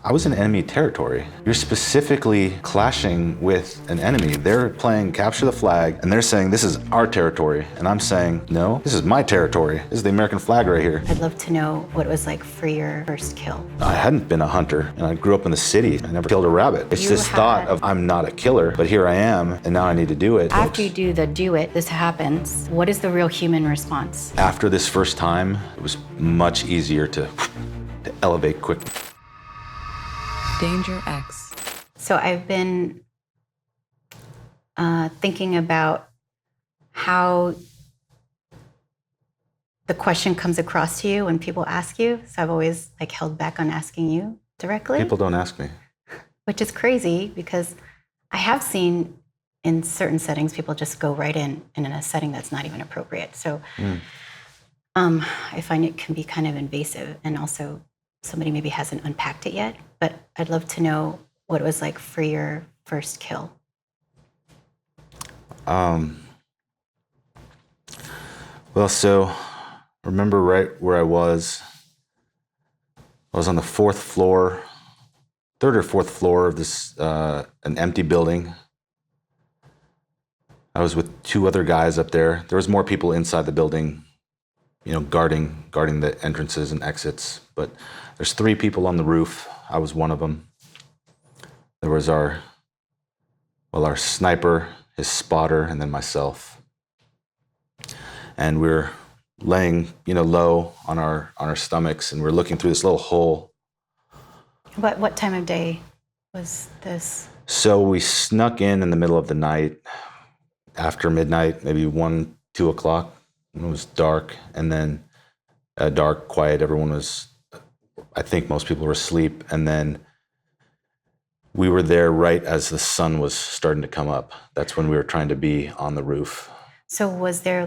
I was in enemy territory. You're specifically clashing with an enemy. They're playing capture the flag, and they're saying, this is our territory. And I'm saying, no, this is my territory. This is the American flag right here. I'd love to know what it was like for your first kill. I hadn't been a hunter, and I grew up in the city. I never killed a rabbit. It's this thought of, I'm not a killer, but here I am, and now I need to do it. After you do it, this happens. What is the real human response? After this first time, it was much easier to elevate quickly. Danger X. So I've been thinking about how the question comes across to you when people ask you. So I've always held back on asking you directly. People don't ask me. Which is crazy because I have seen in certain settings people just go right in a setting that's not even appropriate. So I find it can be kind of invasive, and also somebody maybe hasn't unpacked it yet. But I'd love to know what it was like for your first kill. Well, so remember right where I was on the third or fourth floor of this, an empty building. I was with two other guys up there. There was more people inside the building, guarding the entrances and exits. But there's 3 people on the roof. I was one of them. There was our sniper, his spotter, and then myself. And we were laying, low on our stomachs, and we're looking through this little hole. What time of day was this? So we snuck in the middle of the night, after midnight, maybe 1, 2 o'clock. It was dark, and then dark, quiet. Everyone was, I think most people were asleep. And then we were there right as the sun was starting to come up. That's when we were trying to be on the roof. So was there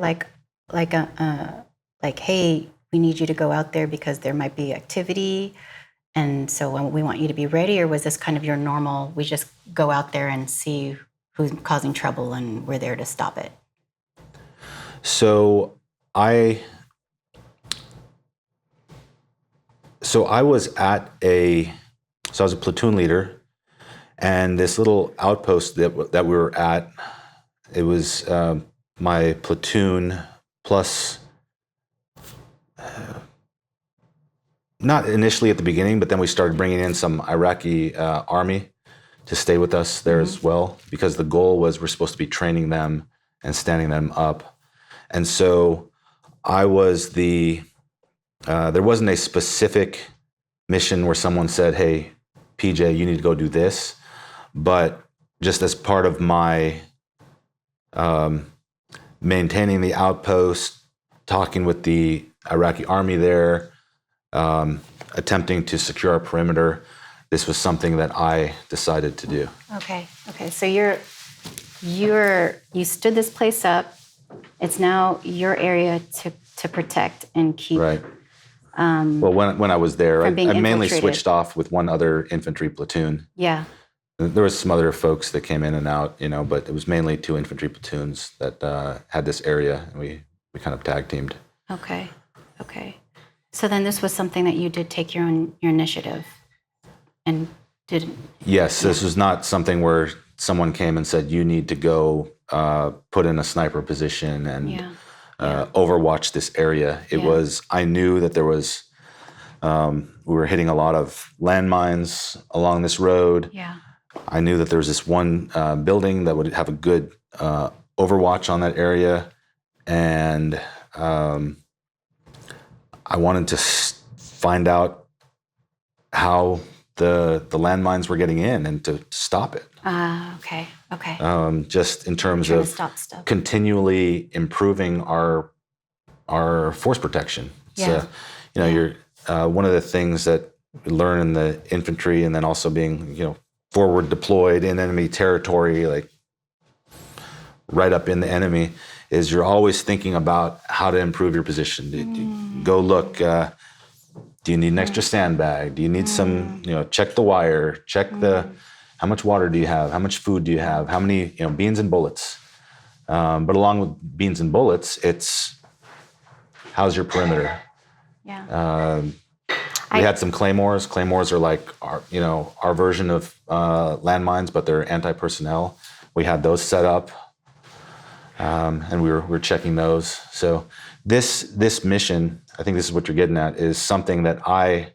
hey, we need you to go out there because there might be activity, and so we want you to be ready? Or was this kind of your normal, we just go out there and see who's causing trouble and we're there to stop it? So I was I was a platoon leader, and this little outpost that we were at, it was my platoon plus, not initially at the beginning, but then we started bringing in some Iraqi army to stay with us there as well, because the goal was we're supposed to be training them and standing them up. And so I was there wasn't a specific mission where someone said, hey, PJ, you need to go do this. But just as part of my maintaining the outpost, talking with the Iraqi army there, attempting to secure our perimeter, this was something that I decided to do. Okay. So you stood this place up. It's now your area to protect and keep. Right. Well, when I was there, I mainly infiltrated. switched off with one other infantry platoon. Yeah. There was some other folks that came in and out, but it was mainly 2 infantry platoons that had this area, and we kind of tag teamed. Okay. So then this was something that you did take your initiative and did. Yes, This was not something where someone came and said, you need to go put in a sniper position and overwatch this area. It was, I knew that there was, we were hitting a lot of landmines along this road. Yeah. I knew that there was this one building that would have a good overwatch on that area. And I wanted to find out how the landmines were getting in and to stop it. Okay. Just in terms of continually improving our force protection. Yeah. So, you're one of the things that we learn in the infantry, and then also being, forward deployed in enemy territory, right up in the enemy, is you're always thinking about how to improve your position. Go look. Do you need an extra sandbag? Do you need some, check the wire, check how much water do you have? How much food do you have? How many, beans and bullets? But along with beans and bullets, it's how's your perimeter? Yeah. We had some claymores. Claymores are like our version of landmines, but they're anti-personnel. We had those set up, and we were checking those. So this mission, I think this is what you're getting at, is something that I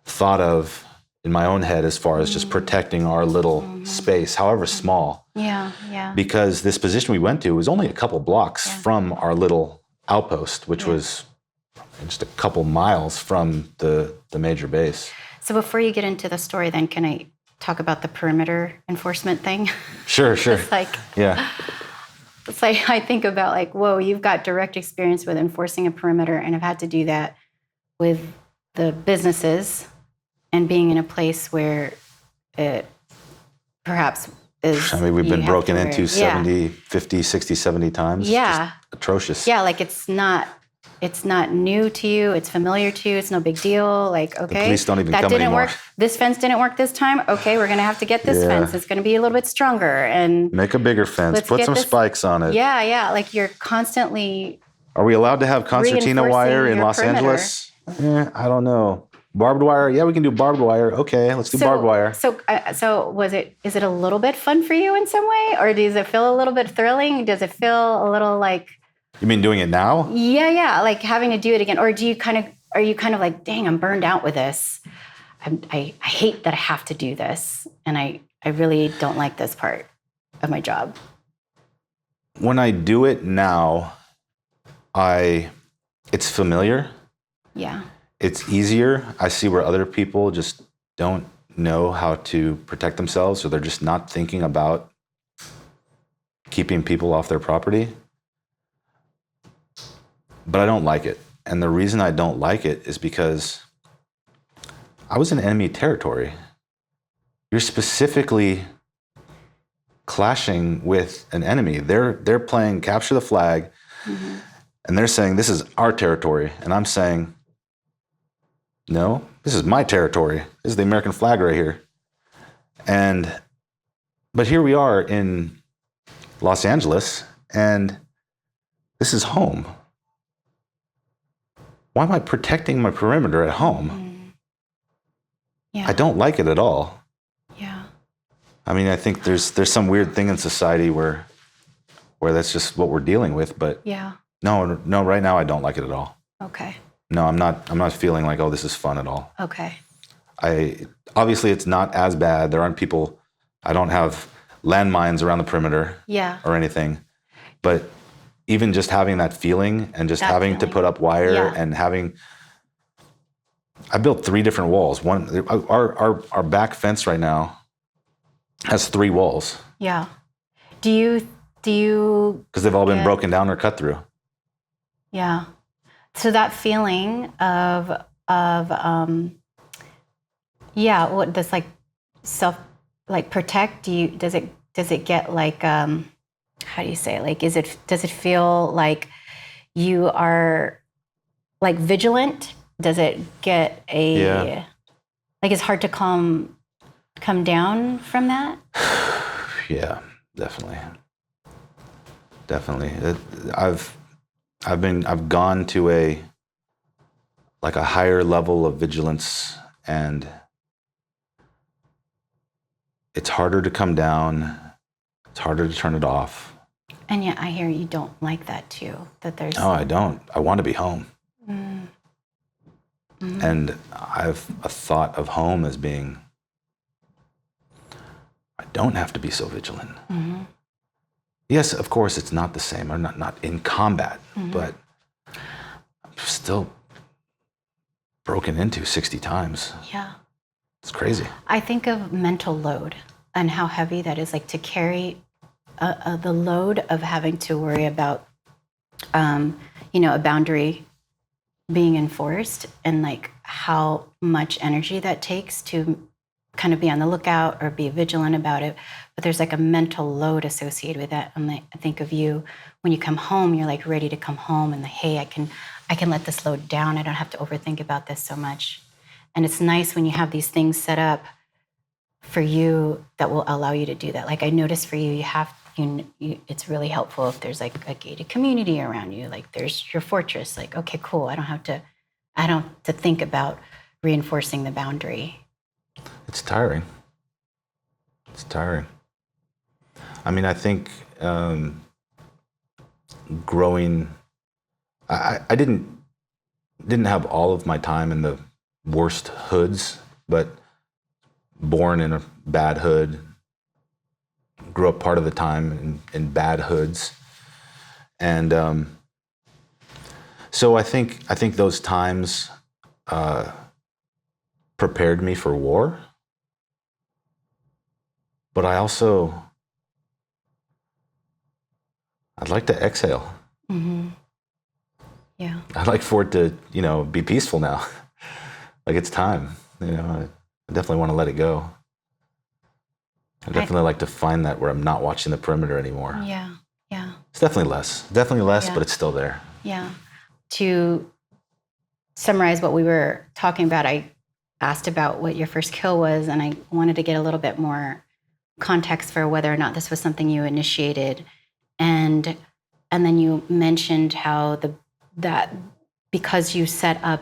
thought of in my own head as far as just protecting our little space, however small. Yeah. Because this position we went to was only a couple blocks from our little outpost, which was just a couple miles from the major base. So before you get into the story, then can I talk about the perimeter enforcement thing? Sure. It's like, it's like I think about like, whoa, you've got direct experience with enforcing a perimeter, and I've had to do that with the businesses and being in a place where it perhaps is. I mean, we've been broken into 70, 50, 60, 70 times. Yeah. Just atrocious. Yeah, like it's not new to you. It's familiar to you. It's no big deal. Like, okay, the police don't even that come didn't anymore. work. This fence didn't work this time. Okay, we're going to have to get this fence. It's going to be a little bit stronger. And make a bigger fence. Put some spikes on it. Yeah. Like you're constantly. Are we allowed to have concertina wire in Los Angeles? I don't know. Barbed wire? Yeah, we can do barbed wire. Okay, let's do barbed wire. So is it a little bit fun for you in some way? Or does it feel a little bit thrilling? Does it feel a little like... You mean doing it now? Yeah, like having to do it again. Or are you kind of like, dang, I'm burned out with this. I hate that I have to do this. And I really don't like this part of my job. When I do it now, it's familiar. Yeah. It's easier. I see where other people just don't know how to protect themselves, or they're just not thinking about keeping people off their property. But I don't like it. And the reason I don't like it is because I was in enemy territory. You're specifically clashing with an enemy. They're playing capture the flag, and they're saying, this is our territory. And I'm saying, no, this is my territory. This is the American flag right here. But here we are in Los Angeles, and this is home. Why am I protecting my perimeter at home? Yeah. I don't like it at all. Yeah. I mean, I think there's some weird thing in society where that's just what we're dealing with. But no, right now I don't like it at all. Okay. No, I'm not feeling like, oh, this is fun at all. Okay. Obviously it's not as bad. There aren't people. I don't have landmines around the perimeter. Or anything. But even just having that feeling and just having to put up wire and I built 3 different walls. One, our back fence right now has 3 walls. Yeah. Do you? Because they've all been broken down or cut through. Yeah. So that feeling of what this like self like protect? Does it get like how do you say it? Like does it feel like you are like vigilant? Does it get like it's hard to come down from that? Yeah, definitely. I've gone to a higher level of vigilance, and it's harder to come down. It's harder to turn it off. And yet I hear you don't like that too, that there's... No, I don't. I want to be home. Mm-hmm. And I've a thought of home as being, I don't have to be so vigilant. Mm-hmm. Yes, of course, it's not the same. I'm not in combat, but I'm still broken into 60 times. Yeah. It's crazy. I think of mental load and how heavy that is, like to carry the load of having to worry about, a boundary being enforced, and like how much energy that takes to kind of be on the lookout or be vigilant about it. But there's like a mental load associated with that. And I think of you when you come home, you're like ready to come home, and hey, I can let this load down. I don't have to overthink about this so much. And it's nice when you have these things set up for you that will allow you to do that. Like I noticed for you, it's really helpful if there's like a gated community around you. Like there's your fortress. Like, okay, cool. I don't have to think about reinforcing the boundary? It's tiring. It's tiring. I mean, I think growing, I didn't have all of my time in the worst hoods, but born in a bad hood, grew up part of the time in bad hoods. And so I think those times prepared me for war. But I'd like to exhale. Mm-hmm. Yeah. I'd like for it to, be peaceful now. Like it's time, I definitely want to let it go. I definitely like to find that where I'm not watching the perimeter anymore. Yeah. Yeah. It's definitely less, Yeah. but it's still there. Yeah. To summarize what we were talking about, I asked about what your first kill was, and I wanted to get a little bit more context for whether or not this was something you initiated. And then you mentioned how that because you set up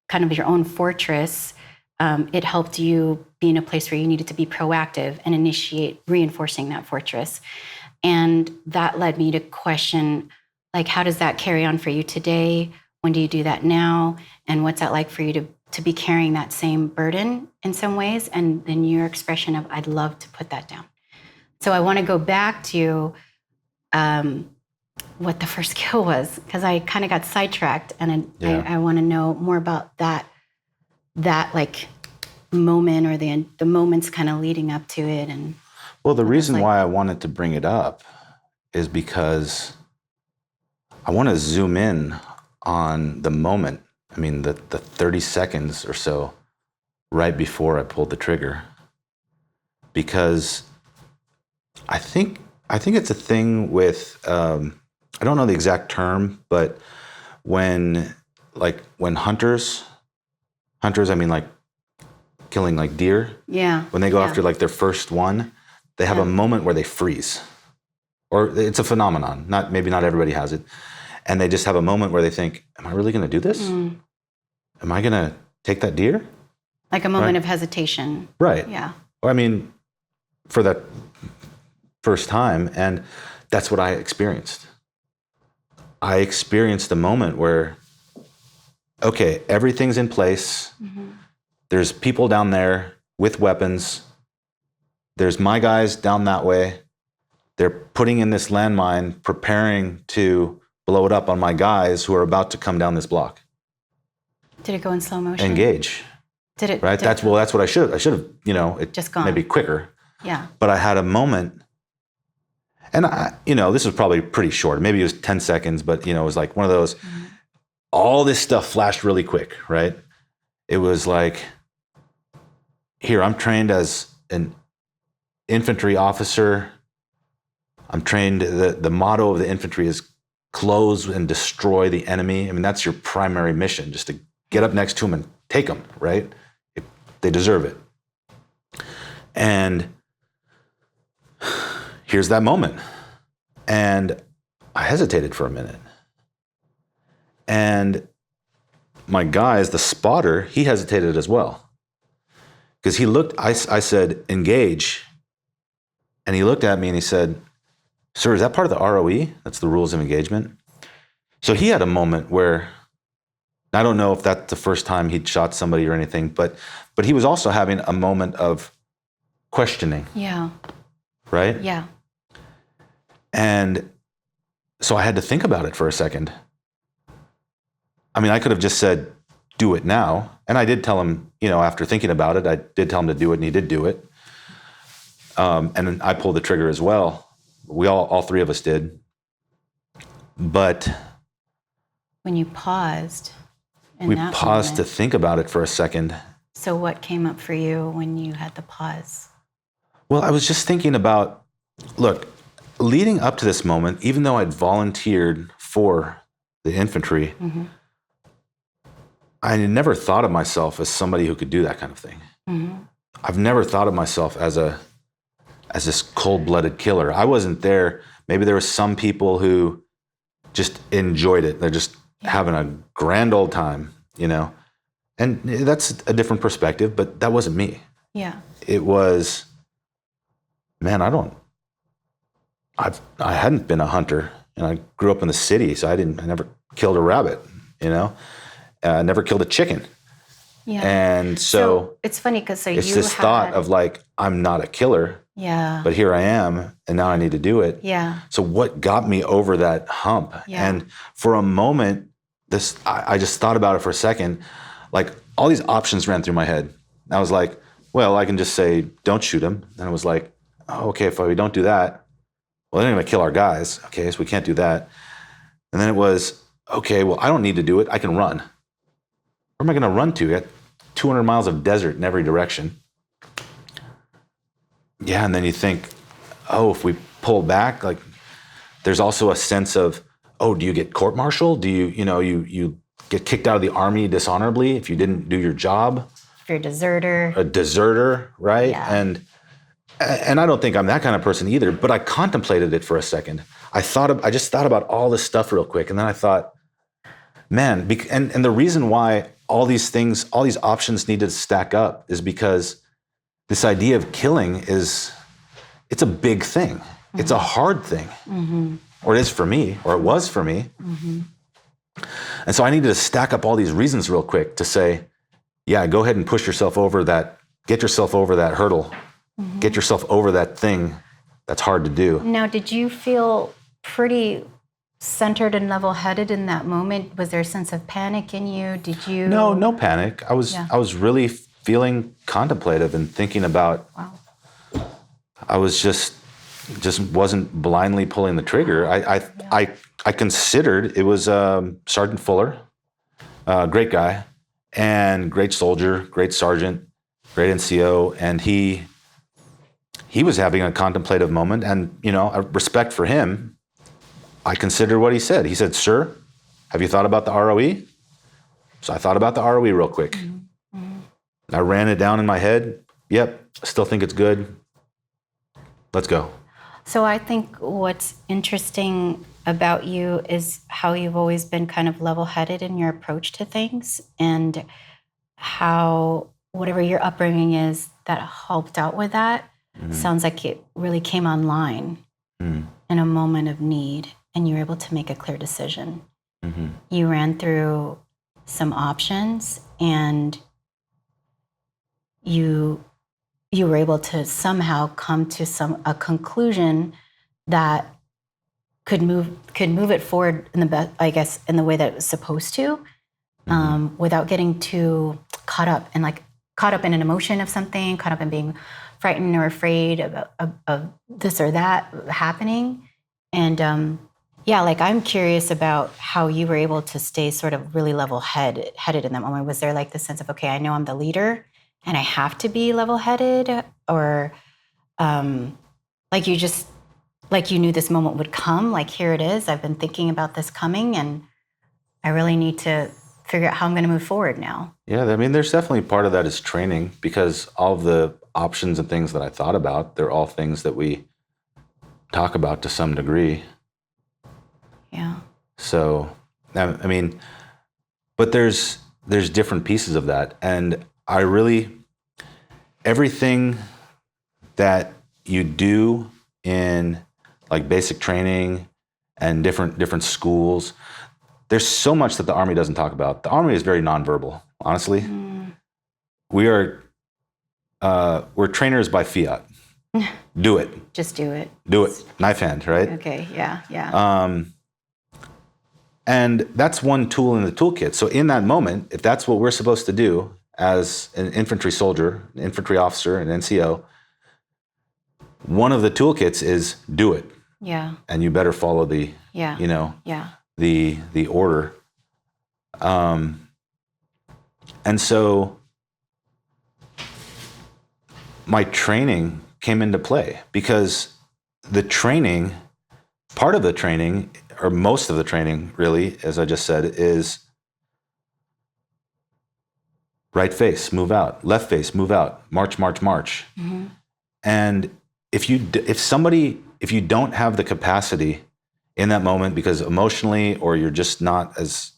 kind of your own fortress, it helped you be in a place where you needed to be proactive and initiate reinforcing that fortress. And that led me to question, like, how does that carry on for you today? When do you do that now? And what's that like for you to be carrying that same burden in some ways? And then your expression of, I'd love to put that down. So I want to go back to what the first kill was, because I kind of got sidetracked, and I want to know more about that like moment, or the moments kind of leading up to it. And well, the reason why I wanted to bring it up is because I want to zoom in on the moment. I mean, the 30 seconds or so right before I pulled the trigger, because I think it's a thing with I don't know the exact term, but when hunters, I mean, like killing like deer. Yeah. When they go after like their first one, they have a moment where they freeze, or it's a phenomenon. Maybe not everybody has it, and they just have a moment where they think, "Am I really going to do this? Am I going to take that deer?" Like a moment of hesitation. Right. Yeah. I mean, for that first time, and that's what I experienced. I experienced a moment where, okay, everything's in place. Mm-hmm. There's people down there with weapons. There's my guys down that way. They're putting in this landmine, preparing to blow it up on my guys who are about to come down this block. Did it go in slow motion? Engage. Did it? Right. That's what I should have. It just gone. Maybe quicker. Yeah. But I had a moment, and this was probably pretty short. Maybe it was 10 seconds, but it was like one of those. Mm-hmm. All this stuff flashed really quick. Right. It was like, here, I'm trained as an infantry officer. I'm trained. The motto of the infantry is close and destroy the enemy. I mean, that's your primary mission, just to get up next to them and take them. Right. They deserve it. And here's that moment. And I hesitated for a minute. And my guys, the spotter, he hesitated as well. Because he looked, I said, engage. And he looked at me and he said, "Sir, is that part of the ROE? That's the rules of engagement." So he had a moment where, I don't know if that's the first time he'd shot somebody or anything, but he was also having a moment of questioning. Yeah. Right? Yeah. And so I had to think about it for a second. I mean, I could have just said, "Do it now." And I did tell him, after thinking about it, I did tell him to do it, and he did do it. And then I pulled the trigger as well. We all three of us did. But when you paused, we paused to think about it for a second. So what came up for you when you had the pause? Well, I was just thinking about, look, leading up to this moment, even though I'd volunteered for the infantry, mm-hmm. I never thought of myself as somebody who could do that kind of thing. Mm-hmm. I've never thought of myself as this cold-blooded killer. I wasn't there. Maybe there were some people who just enjoyed it. They're just having a grand old time, And that's a different perspective, but that wasn't me. Yeah. It was, man, I hadn't been a hunter, and I grew up in the city, so I never killed a rabbit, I never killed a chicken. Yeah. And so it's funny because it's this thought of like, I'm not a killer, yeah, but here I am, and now I need to do it. Yeah. So what got me over that hump? Yeah. And for a moment, I just thought about it for a second, like all these options ran through my head. I was like, well, I can just say, don't shoot him. And I was like, oh, okay, if we don't do that, well, they're going to kill our guys. Okay, so we can't do that. And then it was, okay, well, I don't need to do it. I can run. Where am I going to run to? I got 200 miles of desert in every direction. Yeah, and then you think, oh, if we pull back, like there's also a sense of, oh, do you get court-martialed? Do you get kicked out of the army dishonorably if you didn't do your job? If you're a deserter, right? Yeah. And I don't think I'm that kind of person either, but I contemplated it for a second. I just thought about all this stuff real quick, and then I thought, man, and the reason why all these options need to stack up is because this idea of killing it's a big thing. Mm-hmm. It's a hard thing. Mm-hmm. Or it is for me, or it was for me. Mm-hmm. And so I needed to stack up all these reasons real quick to say, yeah, go ahead and push yourself over that, get yourself over that hurdle, mm-hmm. get yourself over that thing that's hard to do. Now, did you feel pretty centered and level-headed in that moment? Was there a sense of panic in you? Did you? No panic. I was really feeling contemplative and thinking about, wow. I was just wasn't blindly pulling the trigger. I considered it was Sergeant Fuller, great guy, and great soldier, great sergeant, great NCO, and he was having a contemplative moment, and a respect for him. I considered what he said. He said, "Sir, have you thought about the ROE?" So I thought about the ROE real quick. Mm-hmm. I ran it down in my head. Yep, still think it's good. Let's go. So I think what's interesting about you is how you've always been kind of level-headed in your approach to things, and how whatever your upbringing is that helped out with that. Mm-hmm. Sounds like it really came online in a moment of need, and you were able to make a clear decision. Mm-hmm. You ran through some options, and you were able to somehow come to a conclusion that could move it forward in the way that it was supposed to, without getting too caught up in an emotion of something, caught up in being frightened or afraid of this or that happening. And I'm curious about how you were able to stay sort of really level-headed in that moment. Was there like the sense of, okay, I know I'm the leader and I have to be level-headed, or you knew this moment would come, like, here it is, I've been thinking about this coming, and I really need to figure out how I'm going to move forward now? Yeah, I mean, there's definitely part of that is training, because all of the options and things that I thought about, they're all things that we talk about to some degree. Yeah. So, I mean, but there's different pieces of that, and everything that you do in like basic training and different schools, there's so much that the Army doesn't talk about. The Army is very nonverbal, honestly. We're trainers by fiat. Do it. Just do it. Do it. Knife hand, right? Okay, yeah. And that's one tool in the toolkit. So in that moment, if that's what we're supposed to do as an infantry soldier, an infantry officer, an NCO, one of the toolkits is do it. Yeah. And you better follow the, the order. And so my training came into play, because part of the training, or most of the training really, as I just said, is right face, move out, left face, move out, march, march, march. Mm-hmm. And if you don't have the capacity in that moment, because emotionally, or you're just not as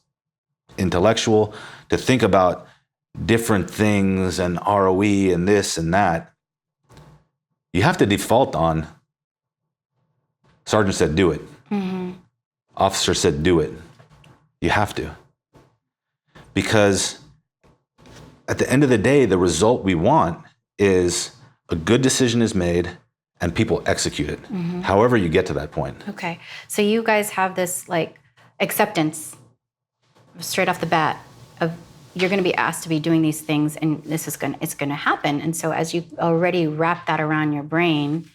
intellectual, to think about different things and ROE and this and that, you have to default on sergeant said do it. Officer said do it. You have to. Because at the end of the day, the result we want is a good decision is made and people execute it, however you get to that point. Okay. So you guys have this like acceptance straight off the bat of you're going to be asked to be doing these things and it's going to happen. And so as you already wrap that around your brain,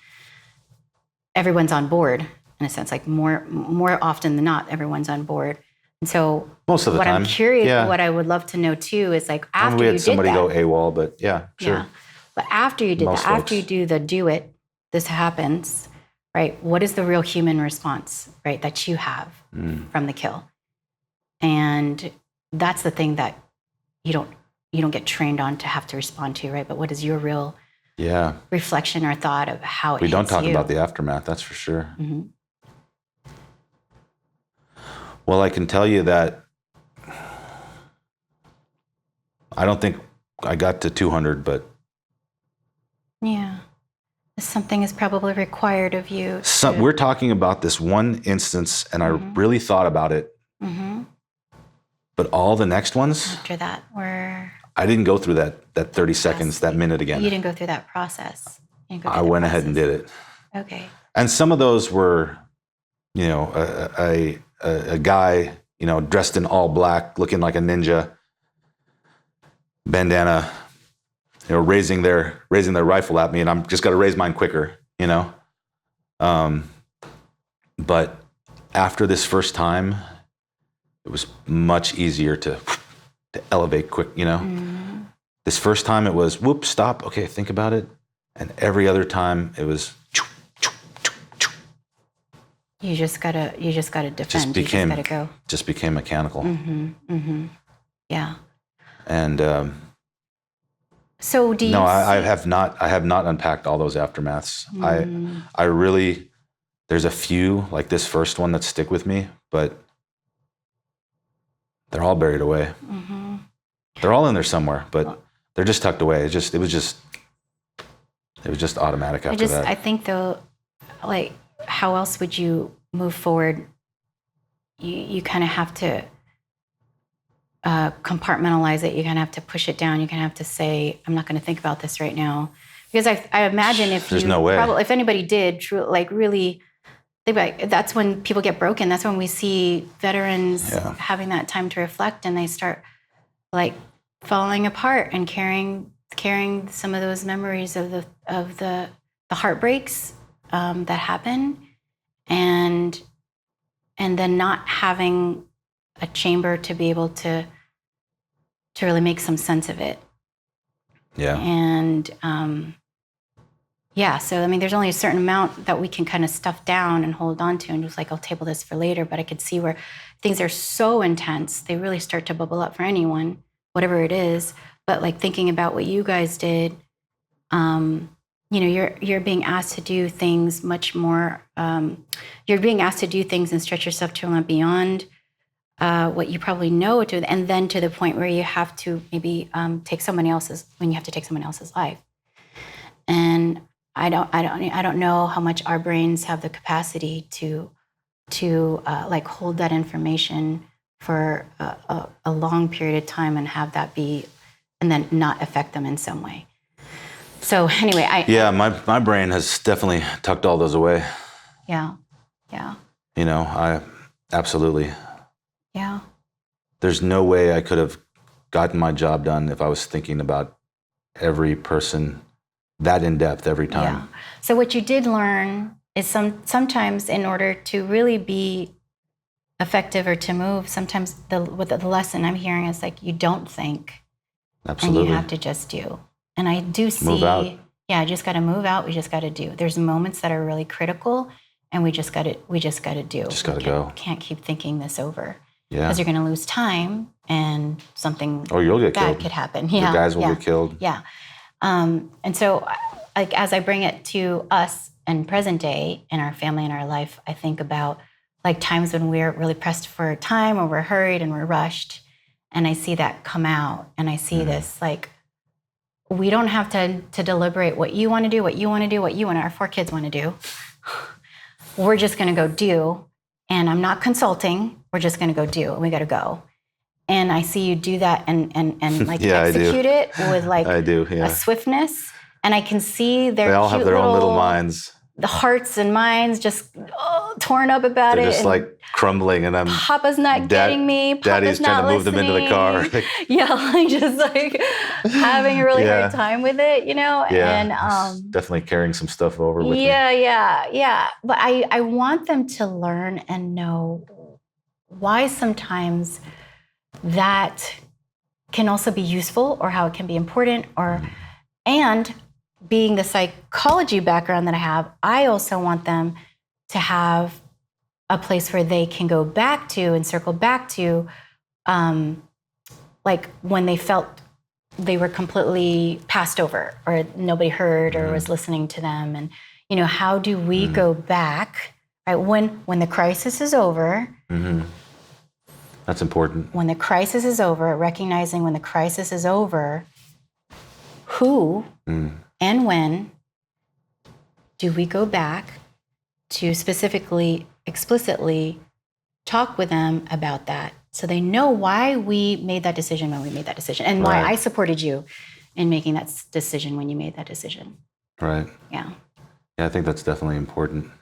everyone's on board in a sense, like more often than not, everyone's on board. And so most of the what time, I'm curious, what I would love to know too is like after we you had did somebody that, go AWOL, but yeah, sure. yeah. But after you did Most that, after folks. you do the do it, this happens, right? What is the real human response, right, that you have from the kill? And that's the thing that you don't get trained on to have to respond to, right? But what is your real reflection or thought of how it We don't hits talk you? about the aftermath, that's for sure. Well, I can tell you that I don't think I got to 200, but Yeah. Something is probably required of you. we're talking about this one instance, and I really thought about it. But all the next ones, After that, were I didn't go through that 30 seconds, that minute again. you didn't go through that process. You didn't go through I the went ahead and process. did it. Okay. And some of those were, a guy, dressed in all black, looking like a ninja, bandana, raising their rifle at me, and I'm just got to raise mine quicker, But after this first time, it was much easier to elevate quick, This first time it was whoop, stop, okay, think about it, and every other time it was. You just gotta defend. You just gotta go. Just became mechanical. Yeah. And so do you? no, I have not unpacked all those aftermaths. I really, there's a few like this first one that stick with me, but they're all buried away. They're all in there somewhere, but they're just tucked away. It was just automatic after that. I think though, like, how else would you move forward? You kind of have to compartmentalize it. You kind of have to push it down. You kind of have to say, I'm not going to think about this right now. Because I imagine if There's no way. if anybody did really, that's when people get broken. That's when we see veterans having that time to reflect, and they start like falling apart and carrying some of those memories of the heartbreaks that happen, and then not having a chamber to be able to really make some sense of it. Yeah. And so I mean, there's only a certain amount that we can kind of stuff down and hold on to, and just like, I'll table this for later. But I could see where things are so intense, they really start to bubble up for anyone, whatever it is. But like thinking about what you guys did, you're being asked to do things much more. You're being asked to do things and stretch yourself to a limit beyond what you probably know to, and then to the point where you have to maybe take someone else's life. And I don't know how much our brains have the capacity to like hold that information for a long period of time and have that be, and then not affect them in some way. So anyway, my brain has definitely tucked all those away. Yeah. I absolutely. Yeah. There's no way I could have gotten my job done if I was thinking about every person that in depth every time. Yeah. So what you did learn is sometimes in order to really be effective or to move, sometimes the lesson I'm hearing is like, you don't think. Absolutely. And you have to just do. And I do see, move out. Yeah, I just got to move out. We just got to do. There's moments that are really critical, and we just got to do. Just got to go. Can't keep thinking this over. Yeah. Because you're going to lose time, and something you'll get bad killed. could happen. The guys will get killed. Yeah. And so, like, as I bring it to us and present day in our family and our life, I think about like times when we're really pressed for time, or we're hurried and we're rushed. and I see that come out, and I see this, like, we don't have to deliberate what you want to do, what you want to do, what you want our 4 kids want to do. We're just going to go do, and I'm not consulting. We're just going to go do, and we got to go. And I see you do that and like execute it with like a swiftness. And I can see they all have their own little minds. The hearts and minds just torn up about They're it. just and like crumbling, and Papa's not getting me. Papa's Daddy's not trying to move them into the car. Yeah, like just like having a really hard time with it, you know? Yeah, and definitely carrying some stuff over with me. Yeah. But I want them to learn and know why sometimes that can also be useful, or how it can be important, or and being the psychology background that I have, I also want them to have a place where they can go back to and circle back to, like when they felt they were completely passed over, or nobody heard or was listening to them. And, you know, how do we go back, right? When the crisis is over. That's important. When the crisis is over, recognizing when the crisis is over, who and when do we go back to specifically, explicitly talk with them about that, so they know why we made that decision when we made that decision, and why I supported you in making that decision when you made that decision. Right. Yeah. Yeah, I think that's definitely important.